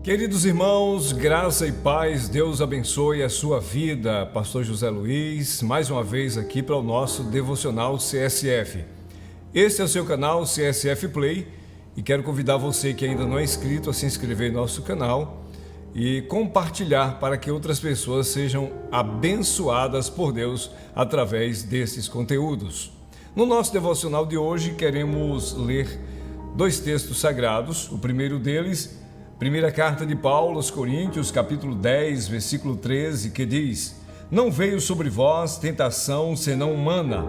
Queridos irmãos, graça e paz, Deus abençoe a sua vida. Pastor José Luiz, mais uma vez aqui para o nosso devocional CSF. Este é o seu canal CSF Play e quero convidar você que ainda não é inscrito a se inscrever no nosso canal e compartilhar para que outras pessoas sejam abençoadas por Deus através desses conteúdos. No nosso devocional de hoje queremos ler dois textos sagrados. O primeiro deles, primeira carta de Paulo aos Coríntios, capítulo 10, versículo 13, que diz: Não veio sobre vós tentação senão humana,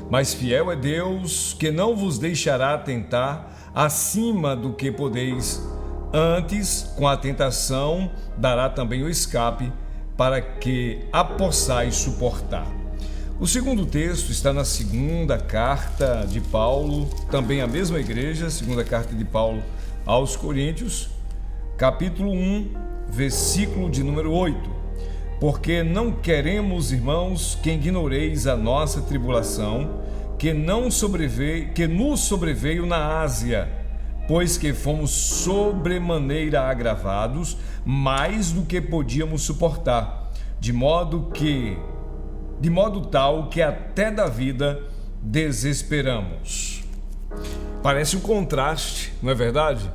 mas fiel é Deus, que não vos deixará tentar acima do que podeis. Antes, com a tentação, dará também o escape, para que a possais suportar. O segundo texto está na segunda carta de Paulo, também a mesma igreja, segunda carta de Paulo aos Coríntios, capítulo 1, versículo de número 8. Porque não queremos, irmãos, que ignoreis a nossa tribulação, que nos sobreveio na Ásia, pois que fomos sobremaneira agravados, mais do que podíamos suportar, de modo tal que até da vida desesperamos. Parece um contraste, não é verdade?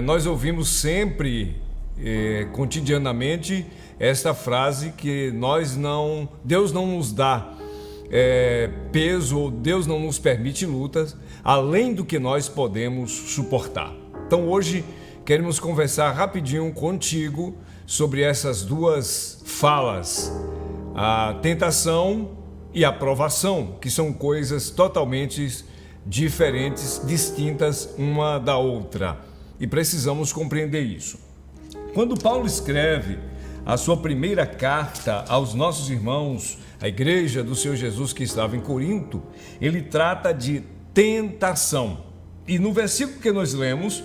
Nós ouvimos sempre, cotidianamente, esta frase que Deus não nos dá peso, ou Deus não nos permite lutas além do que nós podemos suportar. Então hoje queremos conversar rapidinho contigo sobre essas duas falas, a tentação e a provação, que são coisas totalmente diferentes, distintas uma da outra. E precisamos compreender isso. Quando Paulo escreve a sua primeira carta aos nossos irmãos, a igreja do Senhor Jesus que estava em Corinto, ele trata de tentação. E no versículo que nós lemos,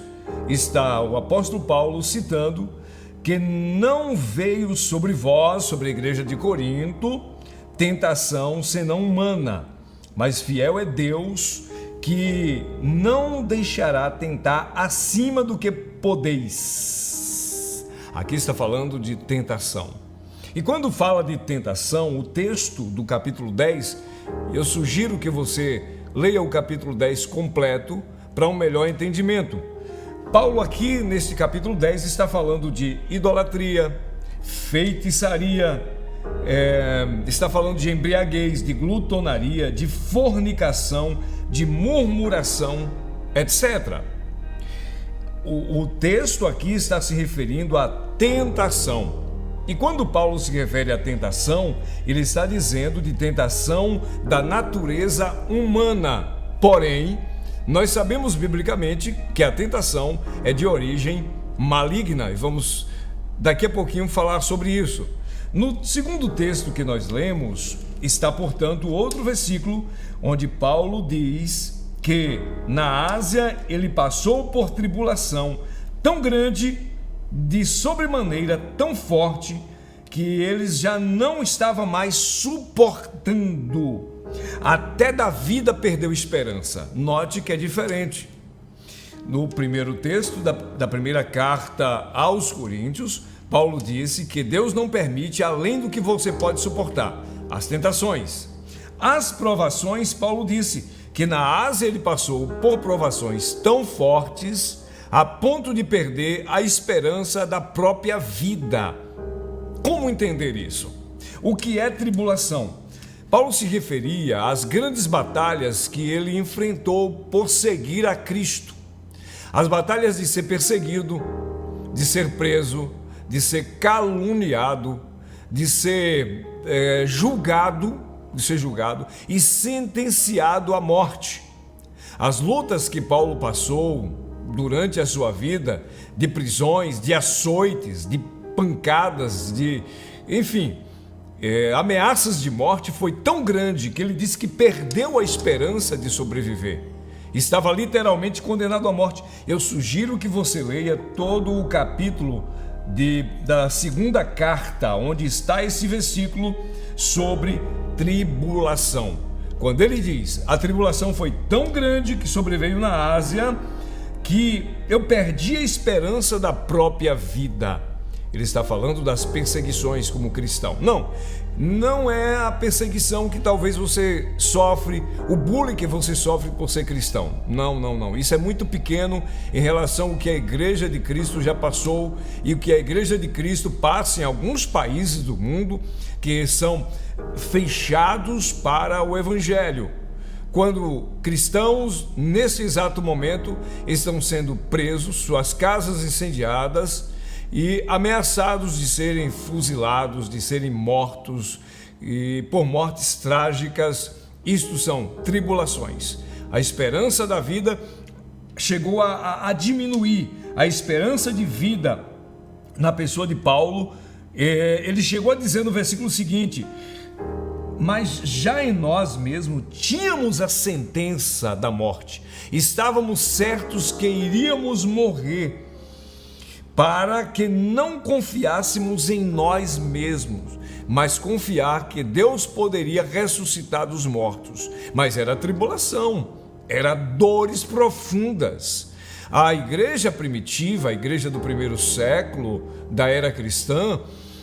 está o apóstolo Paulo citando que não veio sobre vós, sobre a igreja de Corinto, tentação senão humana, mas fiel é Deus, que não deixará tentar acima do que podeis. Aqui está falando de tentação. E quando fala de tentação, o texto do capítulo 10, eu sugiro que você leia o capítulo 10 completo para um melhor entendimento. Paulo aqui neste capítulo 10 está falando de idolatria, feitiçaria, está falando de embriaguez, de glutonaria, de fornicação, de murmuração, etc. O texto aqui está se referindo à tentação. E quando Paulo se refere à tentação, ele está dizendo de tentação da natureza humana. Porém, nós sabemos biblicamente que a tentação é de origem maligna. E vamos daqui a pouquinho falar sobre isso. No segundo texto que nós lemos, está, portanto, outro versículo onde Paulo diz que na Ásia ele passou por tribulação tão grande, de sobremaneira tão forte, que eles já não estavam mais suportando. Até da vida perdeu esperança. Note que é diferente. No primeiro texto da primeira carta aos Coríntios, Paulo disse que Deus não permite além do que você pode suportar. As tentações. As provações, Paulo disse que na Ásia ele passou por provações tão fortes a ponto de perder a esperança da própria vida. Como entender isso? O que é tribulação? Paulo se referia às grandes batalhas que ele enfrentou por seguir a Cristo. As batalhas de ser perseguido, de ser preso, de ser caluniado, de ser julgado e sentenciado à morte. As lutas que Paulo passou durante a sua vida, de prisões, de açoites, de pancadas, ameaças de morte, foi tão grande que ele disse que perdeu a esperança de sobreviver. Estava literalmente condenado à morte. Eu sugiro que você leia todo o capítulo da segunda carta, onde está esse versículo sobre tribulação. Quando ele diz, a tribulação foi tão grande que sobreveio na Ásia, que eu perdi a esperança da própria vida. Ele está falando das perseguições como cristão. Não é a perseguição que talvez você sofre, o bullying que você sofre por ser cristão. Não. Isso é muito pequeno em relação ao que a Igreja de Cristo já passou e o que a Igreja de Cristo passa em alguns países do mundo que são fechados para o Evangelho. Quando cristãos, nesse exato momento, estão sendo presos, suas casas incendiadas e ameaçados de serem fuzilados, de serem mortos, e por mortes trágicas. Isto são tribulações. A esperança da vida chegou a diminuir. A esperança de vida na pessoa de Paulo, ele chegou a dizer no versículo seguinte: mas já em nós mesmos tínhamos a sentença da morte, estávamos certos que iríamos morrer, para que não confiássemos em nós mesmos, mas confiar que Deus poderia ressuscitar dos mortos. Mas era tribulação, era dores profundas. A igreja primitiva, a igreja do primeiro século da era cristã,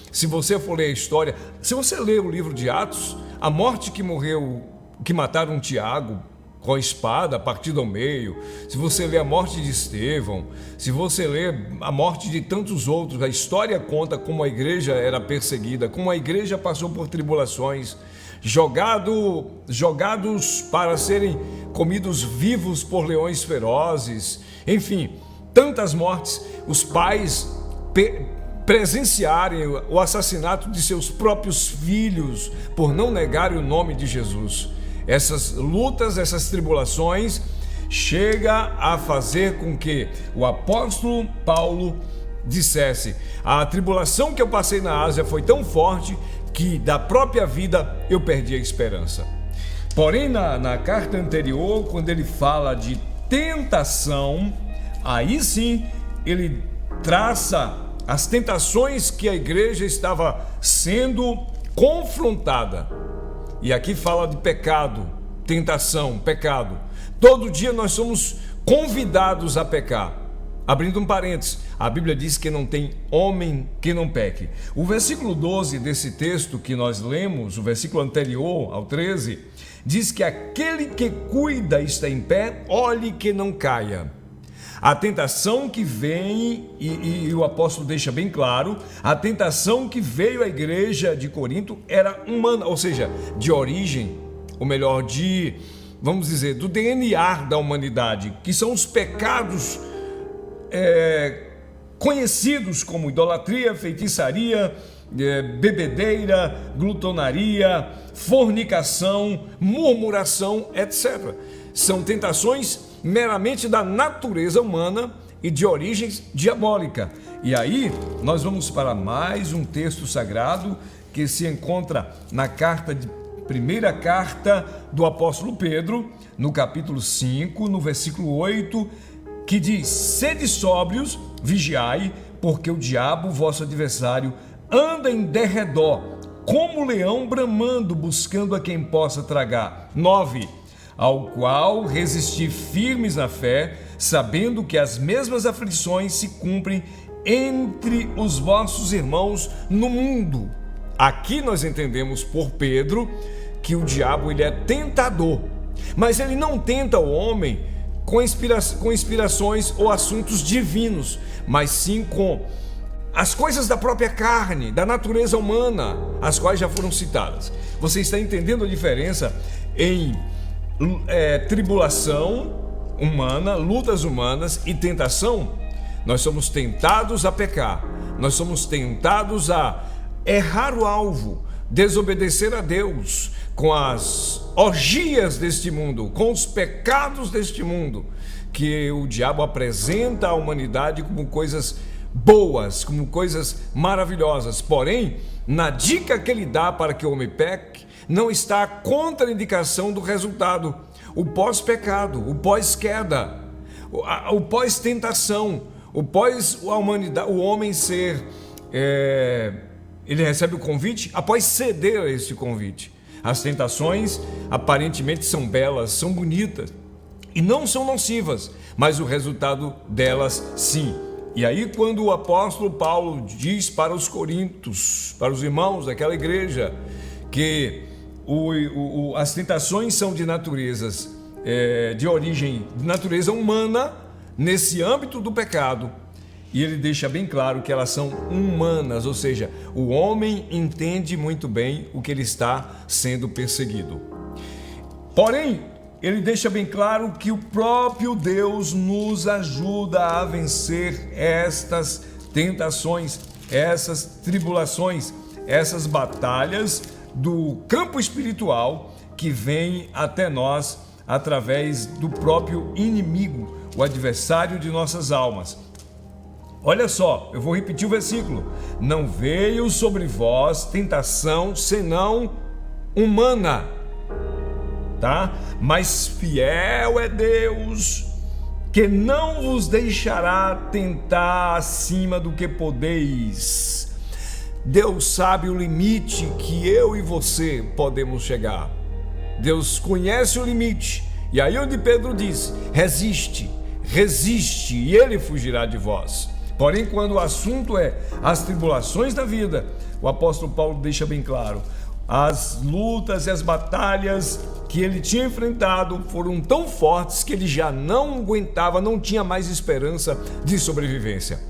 se você for ler a história, se você ler o livro de Atos, a morte que mataram Tiago com a espada partida ao meio, se você ler a morte de Estevão, se você ler a morte de tantos outros, a história conta como a igreja era perseguida, como a igreja passou por tribulações, jogados para serem comidos vivos por leões ferozes, enfim, tantas mortes. Os pais presenciarem o assassinato de seus próprios filhos por não negarem o nome de Jesus. Essas lutas, essas tribulações chega a fazer com que o apóstolo Paulo dissesse: a tribulação que eu passei na Ásia foi tão forte que da própria vida eu perdi a esperança. Porém, na carta anterior, quando ele fala de tentação, aí sim ele traça as tentações que a igreja estava sendo confrontada. E aqui fala de pecado, tentação, pecado. Todo dia nós somos convidados a pecar. Abrindo um parênteses, a Bíblia diz que não tem homem que não peque. O versículo 12 desse texto que nós lemos, o versículo anterior ao 13, diz que aquele que cuida está em pé, olhe que não caia. A tentação que vem, e o apóstolo deixa bem claro, a tentação que veio à igreja de Corinto era humana, ou seja, de origem, ou melhor, vamos dizer, do DNA da humanidade, que são os pecados conhecidos como idolatria, feitiçaria, bebedeira, glutonaria, fornicação, murmuração, etc. São tentações meramente da natureza humana e de origem diabólica. E aí nós vamos para mais um texto sagrado que se encontra na primeira carta do apóstolo Pedro, no capítulo 5, no versículo 8, que diz: sede sóbrios, vigiai, porque o diabo, vosso adversário, anda em derredor, como leão bramando, buscando a quem possa tragar. 9. Ao qual resisti firmes na fé, sabendo que as mesmas aflições se cumprem entre os vossos irmãos no mundo. Aqui nós entendemos por Pedro que o diabo ele é tentador, mas ele não tenta o homem com inspirações ou assuntos divinos, mas sim com as coisas da própria carne, da natureza humana, as quais já foram citadas. Você está entendendo a diferença em tribulação humana, lutas humanas e tentação? Nós somos tentados a pecar, nós somos tentados a errar o alvo, desobedecer a Deus com as orgias deste mundo, com os pecados deste mundo, que o diabo apresenta à humanidade como coisas boas, como coisas maravilhosas. Porém, na dica que ele dá para que o homem peque, não está a contraindicação do resultado, o pós-pecado, o pós-queda, o pós-tentação, o pós-humanidade, o homem ser, ele recebe o convite após ceder a este convite. As tentações aparentemente são belas, são bonitas e não são nocivas, mas o resultado delas sim. E aí, quando o apóstolo Paulo diz para os coríntios, para os irmãos daquela igreja, que as tentações são de origem de natureza humana, nesse âmbito do pecado, e ele deixa bem claro que elas são humanas, ou seja, o homem entende muito bem o que ele está sendo perseguido. Porém, ele deixa bem claro que o próprio Deus nos ajuda a vencer estas tentações, essas tribulações, essas batalhas do campo espiritual que vem até nós através do próprio inimigo, o adversário de nossas almas. Olha só, eu vou repetir o versículo. Não veio sobre vós tentação senão humana, tá? Mas fiel é Deus, que não vos deixará tentar acima do que podeis. Deus sabe o limite que eu e você podemos chegar. Deus conhece o limite. E aí onde Pedro diz, resiste, e ele fugirá de vós. Porém, quando o assunto é as tribulações da vida, o apóstolo Paulo deixa bem claro, as lutas e as batalhas que ele tinha enfrentado foram tão fortes que ele já não aguentava, não tinha mais esperança de sobrevivência.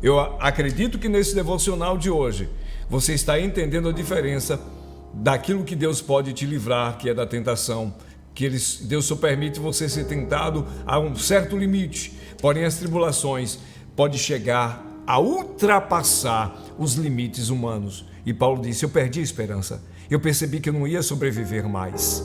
Eu acredito que nesse devocional de hoje, você está entendendo a diferença daquilo que Deus pode te livrar, que é da tentação, que Deus só permite você ser tentado a um certo limite, porém as tribulações podem chegar a ultrapassar os limites humanos. E Paulo disse, eu perdi a esperança, eu percebi que eu não ia sobreviver mais.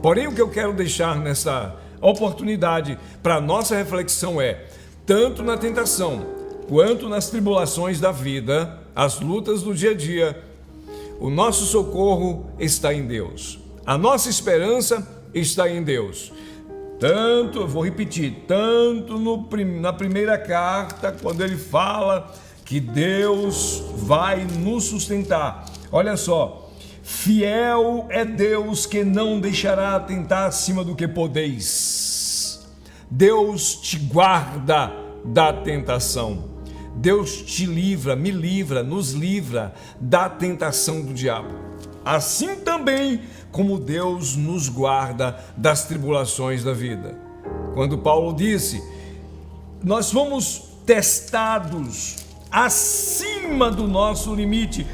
Porém, o que eu quero deixar nessa oportunidade para a nossa reflexão é, tanto na tentação, quanto nas tribulações da vida, as lutas do dia a dia, o nosso socorro está em Deus. A nossa esperança está em Deus. Tanto, eu vou repetir, tanto na primeira carta, quando ele fala que Deus vai nos sustentar. Olha só, fiel é Deus que não deixará tentar acima do que podeis. Deus te guarda da tentação. Deus te livra, me livra, nos livra da tentação do diabo. Assim também como Deus nos guarda das tribulações da vida. Quando Paulo disse, nós fomos testados acima do nosso limite,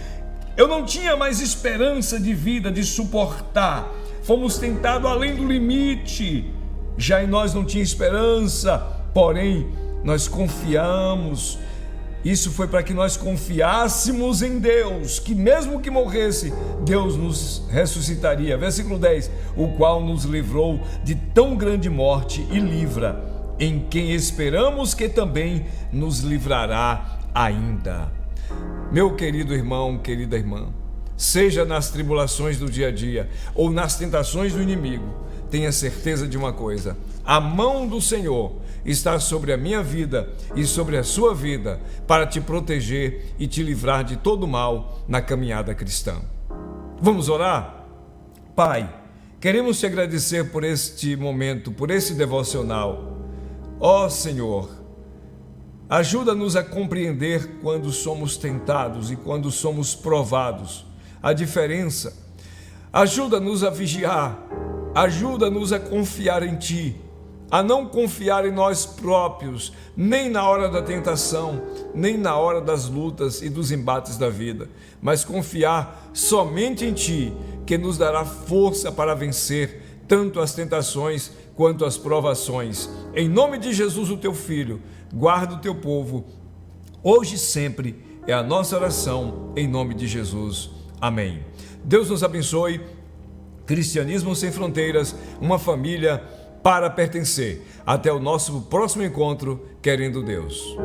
eu não tinha mais esperança de vida, de suportar, fomos tentados além do limite, já em nós não tinha esperança, porém nós confiamos. Isso foi para que nós confiássemos em Deus, que mesmo que morresse, Deus nos ressuscitaria. Versículo 10, o qual nos livrou de tão grande morte e livra, em quem esperamos que também nos livrará ainda. Meu querido irmão, querida irmã, seja nas tribulações do dia a dia ou nas tentações do inimigo, tenha certeza de uma coisa, a mão do Senhor está sobre a minha vida e sobre a sua vida para te proteger e te livrar de todo mal na caminhada cristã. Vamos orar? Pai, queremos te agradecer por este momento, por esse devocional. Ó Senhor, ajuda-nos a compreender quando somos tentados e quando somos provados, a diferença. Ajuda-nos a vigiar, ajuda-nos a confiar em Ti, a não confiar em nós próprios, nem na hora da tentação, nem na hora das lutas e dos embates da vida, mas confiar somente em Ti, que nos dará força para vencer tanto as tentações quanto as provações. Em nome de Jesus, o Teu Filho, guarda o Teu povo, hoje e sempre, é a nossa oração, em nome de Jesus. Amém. Deus nos abençoe. Cristianismo Sem Fronteiras, uma família para pertencer. Até o nosso próximo encontro, querendo Deus.